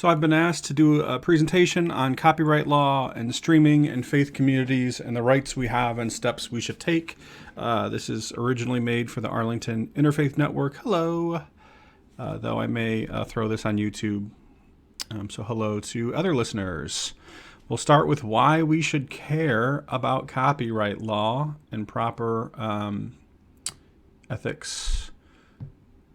So I've been asked to do a presentation on copyright law and streaming and faith communities and the rights we have and steps we should take. This is originally made for the Arlington Interfaith Network. Hello. Though I may throw this on YouTube. So hello to other listeners. We'll start with why we should care about copyright law and proper ethics.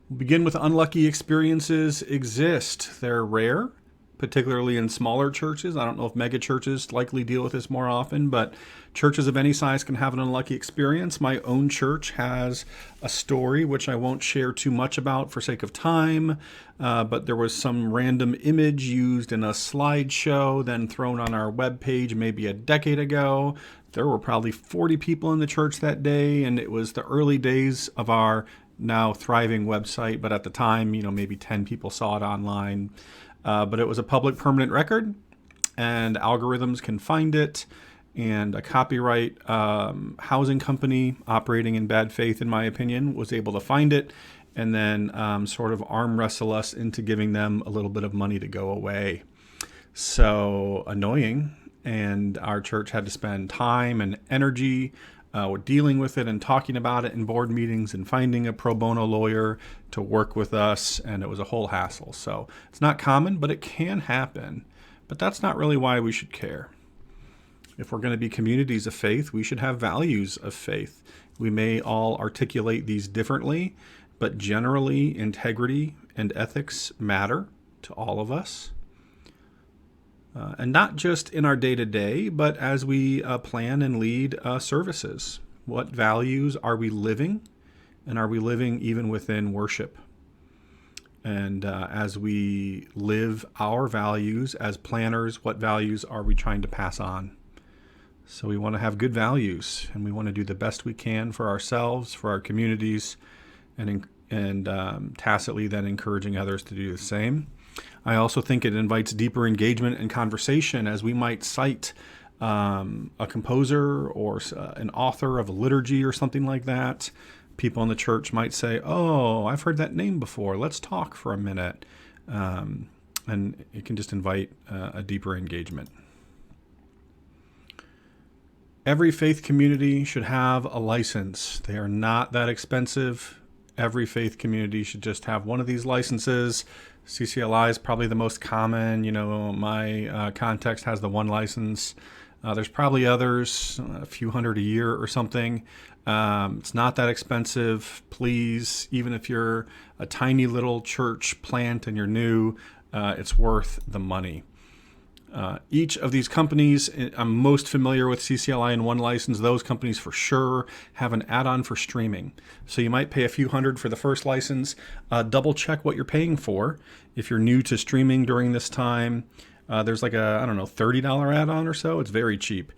We'll begin with unlucky experiences exist. They're rare, particularly in smaller churches. I don't know if mega churches likely deal with this more often, but churches of any size can have an unlucky experience. My own church has a story, which I won't share too much about for sake of time, but there was some random image used in a slideshow, then thrown on our webpage maybe a decade ago. There were probably 40 people in the church that day, and it was the early days of our now thriving website, but at the time, maybe 10 people saw it online. But it was a public permanent record, and algorithms can find it, and a copyright housing company operating in bad faith, in my opinion, was able to find it and then sort of arm wrestle us into giving them a little bit of money to go away. So annoying, and our church had to spend time and energy dealing with it and talking about it in board meetings and finding a pro bono lawyer to work with us, and it was a whole hassle. So it's not common, but it can happen. But that's not really why we should care. If we're going to be communities of faith, we should have values of faith. We may all articulate these differently, but generally integrity and ethics matter to all of us. And not just in our day-to-day, but as we plan and lead services. What values are we living? And are we living even within worship? And as we live our values as planners, what values are we trying to pass on? So we want to have good values, and we want to do the best we can for ourselves, for our communities, and tacitly then encouraging others to do the same. I also think it invites deeper engagement and conversation, as we might cite a composer or an author of a liturgy or something like that. People in the church might say, "Oh, I've heard that name before. Let's talk for a minute." And it can just invite a deeper engagement. Every faith community should have a license. They are not that expensive. Every faith community should just have one of these licenses. CCLI is probably the most common. My context has the one license. There's probably others, a few hundred a year or something. It's not that expensive. Please, even if you're a tiny little church plant and you're new, it's worth the money. Each of these companies, I'm most familiar with CCLI and One License. Those companies for sure have an add-on for streaming. So you might pay a few hundred for the first license. Double check what you're paying for. If you're new to streaming during this time, there's like a, $30 add-on or so. It's very cheap.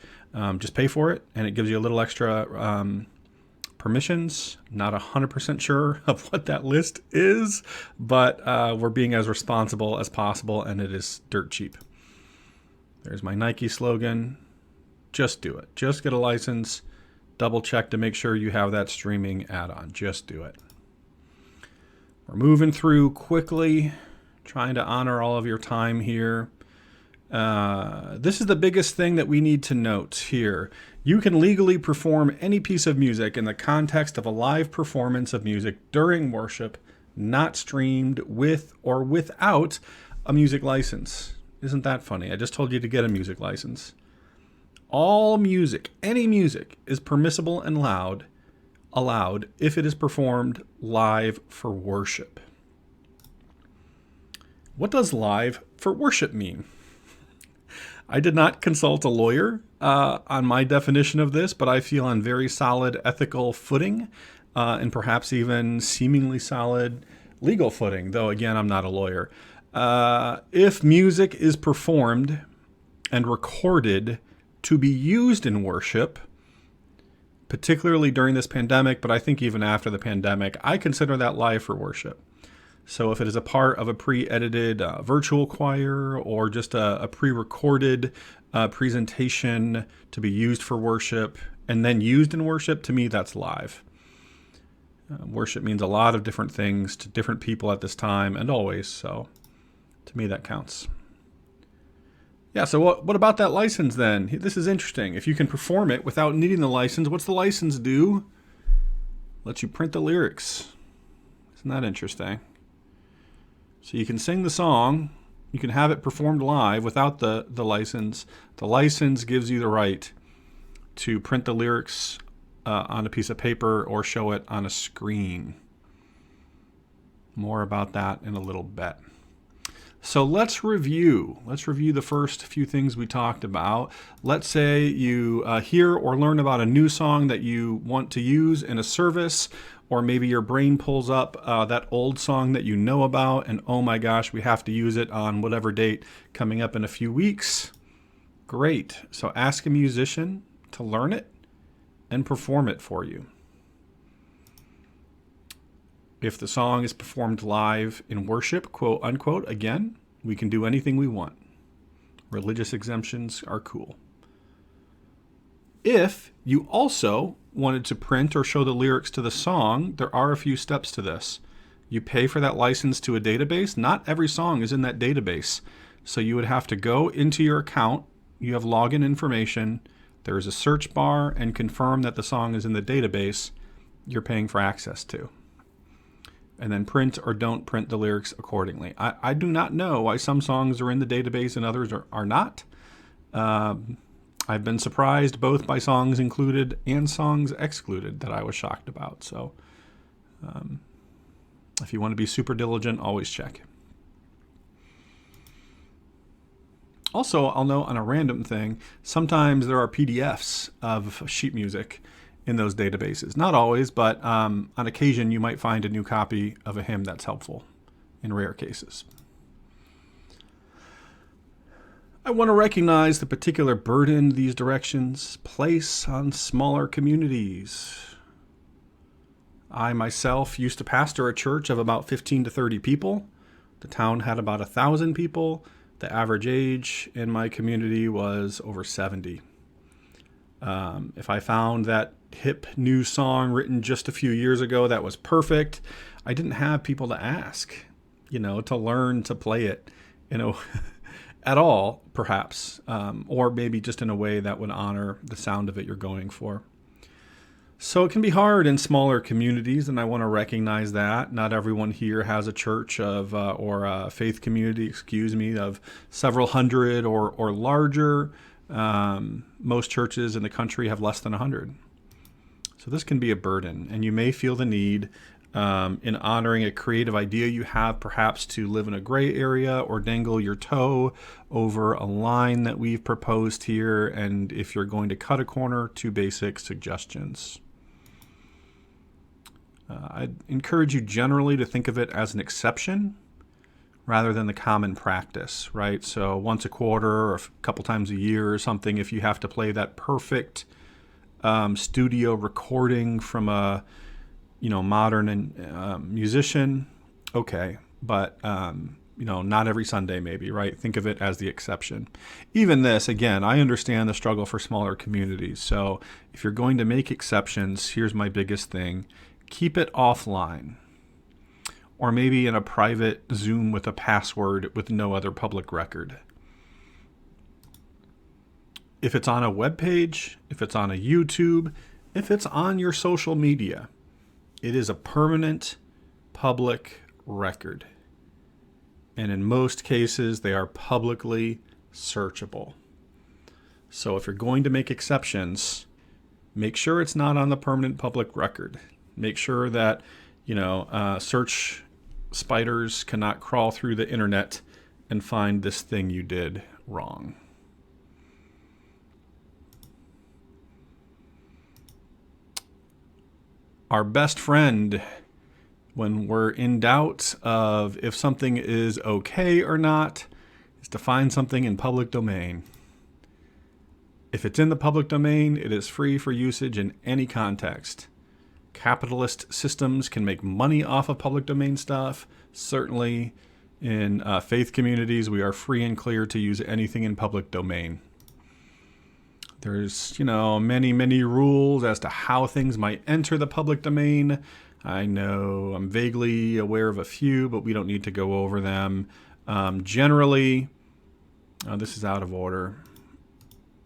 Just pay for it, and it gives you a little extra permissions. Not 100% sure of what that list is, but we're being as responsible as possible, and it is dirt cheap. There's my Nike slogan. Just do it. Just get a license. Double check to make sure you have that streaming add-on. Just do it. We're moving through quickly, trying to honor all of your time here. This is the biggest thing that we need to note here. You can legally perform any piece of music in the context of a live performance of music during worship, not streamed with or without a music license. Isn't that funny? I just told you to get a music license. All music, any music, is permissible and allowed if it is performed live for worship. What does live for worship mean? I did not consult a lawyer on my definition of this, but I feel on very solid ethical footing and perhaps even seemingly solid legal footing, though again, I'm not a lawyer. If music is performed and recorded to be used in worship, particularly during this pandemic, but I think even after the pandemic, I consider that live for worship. So if it is a part of a pre-edited virtual choir or just a pre-recorded presentation to be used for worship and then used in worship, to me, that's live. Worship means a lot of different things to different people at this time and always, so to me that counts. Yeah, so what about that license then? This is interesting. If you can perform it without needing the license, what's the license do? Lets you print the lyrics. Isn't that interesting? So you can sing the song, you can have it performed live without the license. The license gives you the right to print the lyrics on a piece of paper or show it on a screen. More about that in a little bit. So let's review. Let's review the first few things we talked about. Let's say you hear or learn about a new song that you want to use in a service, or maybe your brain pulls up that old song that you know about, and oh my gosh, we have to use it on whatever date coming up in a few weeks. Great. So ask a musician to learn it and perform it for you. If the song is performed live in worship, quote unquote, again, we can do anything we want. Religious exemptions are cool. If you also wanted to print or show the lyrics to the song, there are a few steps to this. You pay for that license to a database. Not every song is in that database. So you would have to go into your account. You have login information. There is a search bar, and confirm that the song is in the database you're paying for access to. And then print or don't print the lyrics accordingly. I do not know why some songs are in the database and others are not. I've been surprised both by songs included and songs excluded that I was shocked about. So if you want to be super diligent, always check. Also, I'll note on a random thing, sometimes there are PDFs of sheet music in those databases. Not always, but on occasion you might find a new copy of a hymn that's helpful in rare cases. I want to recognize the particular burden these directions place on smaller communities. I myself used to pastor a church of about 15 to 30 people. The town had about 1,000 people. The average age in my community was over 70. If I found that hip new song written just a few years ago that was perfect, I didn't have people to ask, to learn to play it, at all, perhaps, or maybe just in a way that would honor the sound of it you're going for. So it can be hard in smaller communities, and I want to recognize that. Not everyone here has a church or a faith community, of several hundred or larger. Most churches in the country have less than 100. So this can be a burden, and you may feel the need in honoring a creative idea you have, perhaps to live in a gray area or dangle your toe over a line that we've proposed here. And if you're going to cut a corner, 2 basic suggestions. I'd encourage you generally to think of it as an exception rather than the common practice, right? So once a quarter or a couple times a year or something, if you have to play that perfect studio recording from a modern musician, okay, but not every Sunday maybe, right? Think of it as the exception. Even this, again, I understand the struggle for smaller communities. So if you're going to make exceptions, here's my biggest thing: keep it offline, or maybe in a private Zoom with a password with no other public record. If it's on a web page, if it's on a YouTube, if it's on your social media, it is a permanent public record. And in most cases, they are publicly searchable. So if you're going to make exceptions, make sure it's not on the permanent public record. Make sure that, search spiders cannot crawl through the internet and find this thing you did wrong. Our best friend when we're in doubt of if something is okay or not is to find something in public domain. If it's in the public domain, it is free for usage in any context. Capitalist systems can make money off of public domain stuff. Certainly in faith communities, we are free and clear to use anything in public domain. There's, many, many rules as to how things might enter the public domain. I know I'm vaguely aware of a few, but we don't need to go over them. Generally, This is out of order.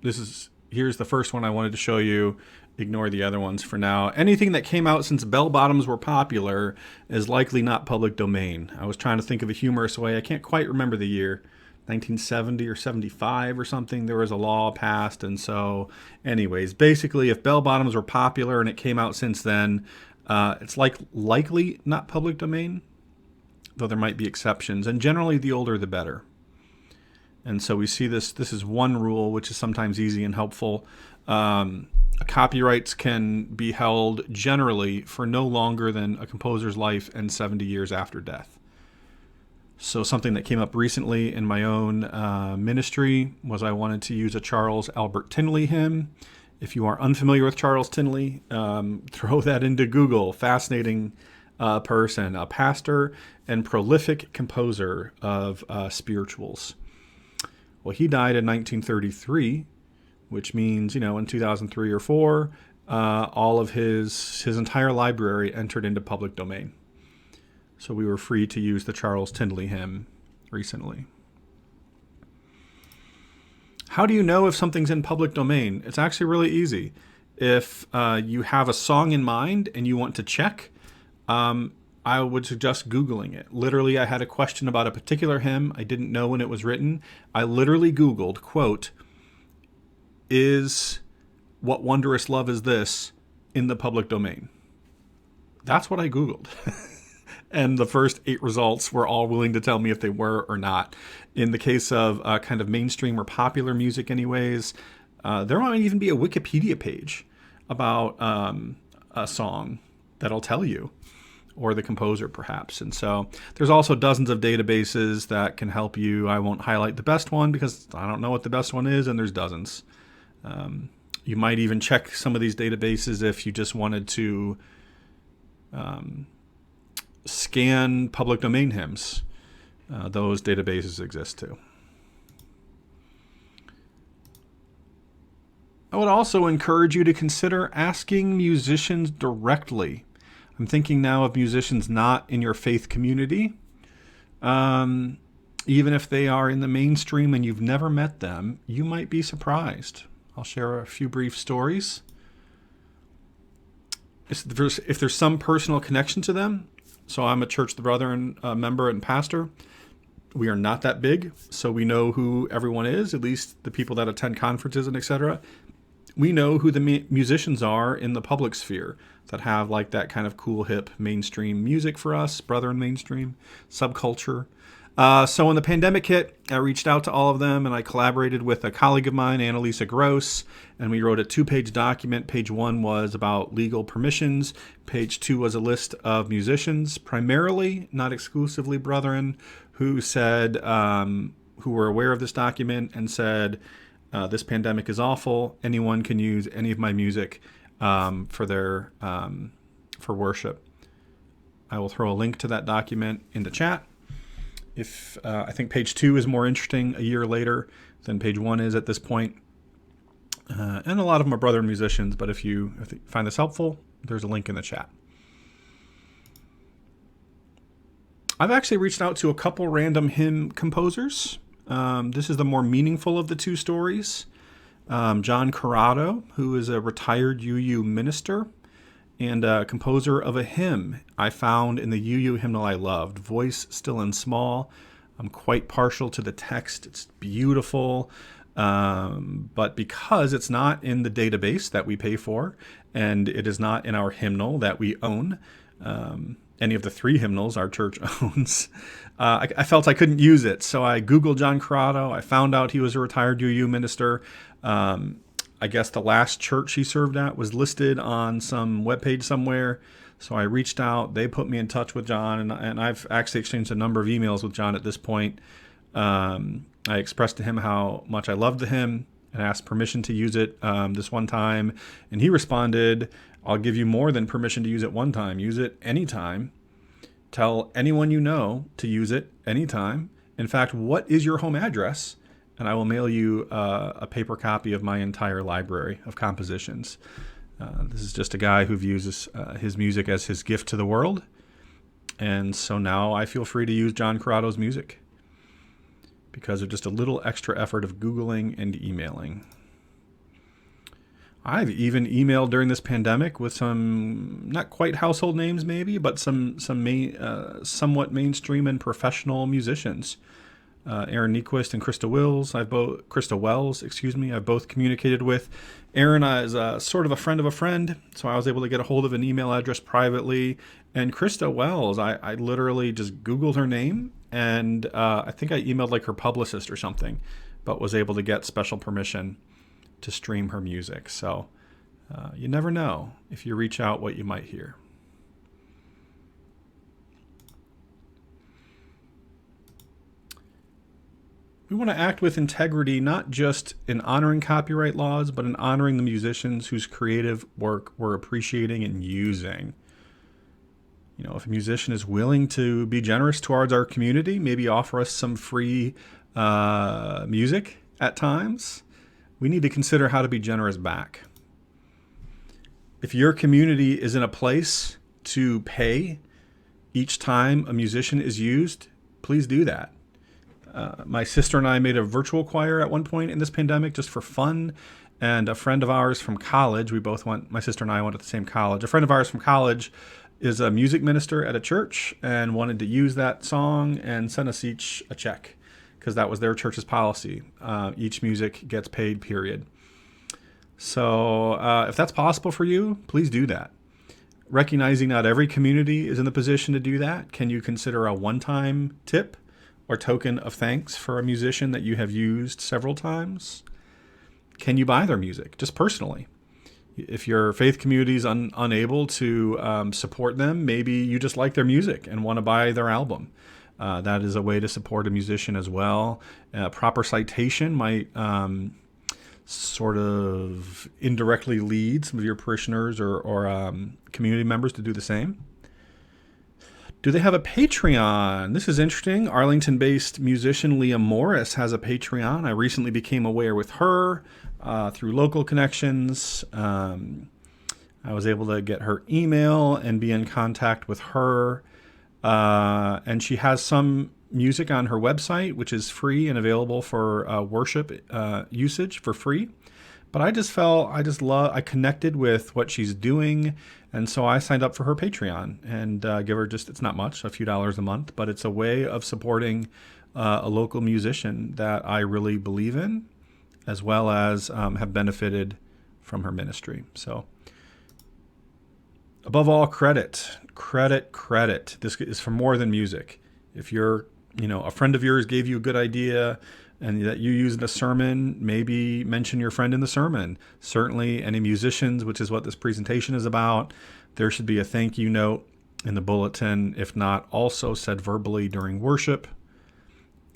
Here's the first one I wanted to show you. Ignore the other ones for now. Anything that came out since bell bottoms were popular is likely not public domain. I was trying to think of a humorous way. I can't quite remember the year. 1970 or 75 or something. There was a law passed. And so anyways, basically, if bell bottoms were popular and it came out since then, it's likely not public domain, though there might be exceptions. And generally, the older, the better. And so we see this is one rule, which is sometimes easy and helpful. Copyrights can be held generally for no longer than a composer's life and 70 years after death. So something that came up recently in my own ministry was I wanted to use a Charles Albert Tinley hymn. If you are unfamiliar with Charles Tinley, throw that into Google. Fascinating person, a pastor and prolific composer of spirituals. Well, he died in 1933, which means, in 2003 or 4, all of his entire library entered into public domain. So we were free to use the Charles Tinley hymn recently. How do you know if something's in public domain? It's actually really easy. If you have a song in mind and you want to check, I would suggest Googling it. Literally, I had a question about a particular hymn. I didn't know when it was written. I literally Googled, quote, "Is What Wondrous Love Is This in the public domain?" That's what I Googled. And the first 8 results were all willing to tell me if they were or not. In the case of kind of mainstream or popular music anyways, there might even be a Wikipedia page about a song that'll tell you, or the composer perhaps. And so there's also dozens of databases that can help you. I won't highlight the best one because I don't know what the best one is, and there's dozens. You might even check some of these databases if you just wanted to scan public domain hymns. Those databases exist too. I would also encourage you to consider asking musicians directly. I'm thinking now of musicians not in your faith community. Even if they are in the mainstream and you've never met them, you might be surprised. I'll share a few brief stories. If there's some personal connection to them, so I'm a Church of the Brethren member and pastor. We are not that big, so we know who everyone is, at least the people that attend conferences and etc. We know who the musicians are in the public sphere that have like that kind of cool, hip, mainstream music for us, Brethren mainstream, subculture. So when the pandemic hit, I reached out to all of them and I collaborated with a colleague of mine, Annalisa Gross, and we wrote a 2-page document. Page 1 was about legal permissions. Page 2 was a list of musicians, primarily, not exclusively Brethren, who said, who were aware of this document and said, this pandemic is awful. Anyone can use any of my music for worship. I will throw a link to that document in the chat. If I think page 2 is more interesting a year later than page 1 is at this point. And a lot of them are brother musicians, but if you find this helpful, there's a link in the chat. I've actually reached out to a couple random hymn composers. This is the more meaningful of the 2 stories. John Corrado, who is a retired UU minister and a composer of a hymn I found in the UU hymnal I loved, Voice Still and Small. I'm quite partial to the text. It's beautiful. But because it's not in the database that we pay for, and it is not in our hymnal that we own, any of the 3 hymnals our church owns, I felt I couldn't use it. So I Googled John Corrado. I found out he was a retired UU minister. I guess the last church he served at was listed on some webpage somewhere. So I reached out. They put me in touch with John, and I've actually exchanged a number of emails with John at this point. I expressed to him how much I loved the hymn and asked permission to use it this one time. And he responded, "I'll give you more than permission to use it one time. Use it anytime. Tell anyone you know to use it anytime. In fact, what is your home address? And I will mail you a paper copy of my entire library of compositions." This is just a guy who views his music as his gift to the world. And so now I feel free to use John Corrado's music. because of just a little extra effort of Googling and emailing. I've even emailed during this pandemic with some not quite household names maybe, but some somewhat mainstream and professional musicians. Aaron Nyquist and Krista Wells. I've both communicated with. Aaron is sort of a friend of a friend, so I was able to get a hold of an email address privately. And Krista Wells, I literally just Googled her name, and I think I emailed like her publicist or something, but was able to get special permission to stream her music. So you never know if you reach out what you might hear. We want to act with integrity, not just in honoring copyright laws, but in honoring the musicians whose creative work we're appreciating and using. You know, if a musician is willing to be generous towards our community, maybe offer us some free music at times, we need to consider how to be generous back. If your community is in a place to pay each time a musician is used, please do that. My sister and I made a virtual choir at one point in this pandemic just for fun. And a friend of ours from college, my sister and I went to the same college. A friend of ours from college is a music minister at a church and wanted to use that song and send us each a check because that was their church's policy. Each music gets paid, period. So if that's possible for you, please do that. Recognizing not every community is in the position to do that, can you consider a one-time tip or token of thanks for a musician that you have used several times? Can you buy their music, just personally? If your faith community is unable to support them, maybe you just like their music and want to buy their album. That is a way to support a musician as well. Proper citation might sort of indirectly lead some of your parishioners or community members to do the same. Do they have a Patreon? This is interesting. Arlington-based musician Leah Morris has a Patreon. I recently became aware with her through local connections. I was able to get her email and be in contact with her. And she has some music on her website, which is free and available for worship usage for free. But I connected with what she's doing. And so I signed up for her Patreon and give her it's not much, a few dollars a month, but it's a way of supporting a local musician that I really believe in, as well as have benefited from her ministry. So above all, credit. This is for more than music. If a friend of yours gave you a good idea and that you use in a sermon, maybe mention your friend in the sermon. Certainly any musicians, which is what this presentation is about, there should be a thank you note in the bulletin, if not also said verbally during worship.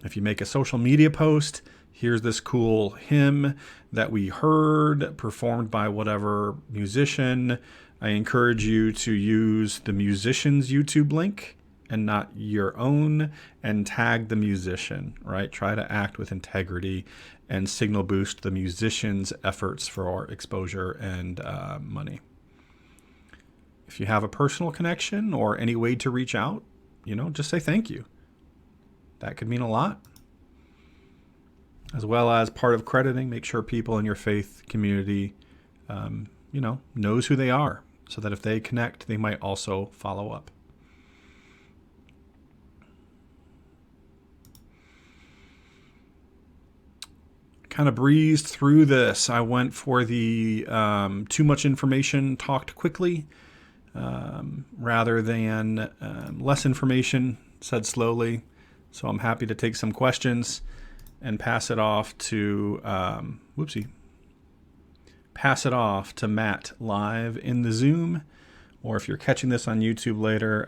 If you make a social media post, here's this cool hymn that we heard performed by whatever musician. I encourage you to use the musician's YouTube link and not your own, and tag the musician, right? Try to act with integrity and signal boost the musician's efforts for exposure and money. If you have a personal connection or any way to reach out, just say thank you. That could mean a lot. As well as part of crediting, make sure people in your faith community, knows who they are, so that if they connect, they might also follow up. Kind of breezed through this. I went for the too much information talked quickly rather than less information said slowly. So I'm happy to take some questions and pass it off to Matt live in the Zoom. Or if you're catching this on YouTube later,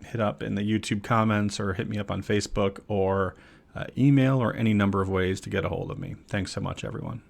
hit up in the YouTube comments or hit me up on Facebook or email or any number of ways to get a hold of me. Thanks so much, everyone.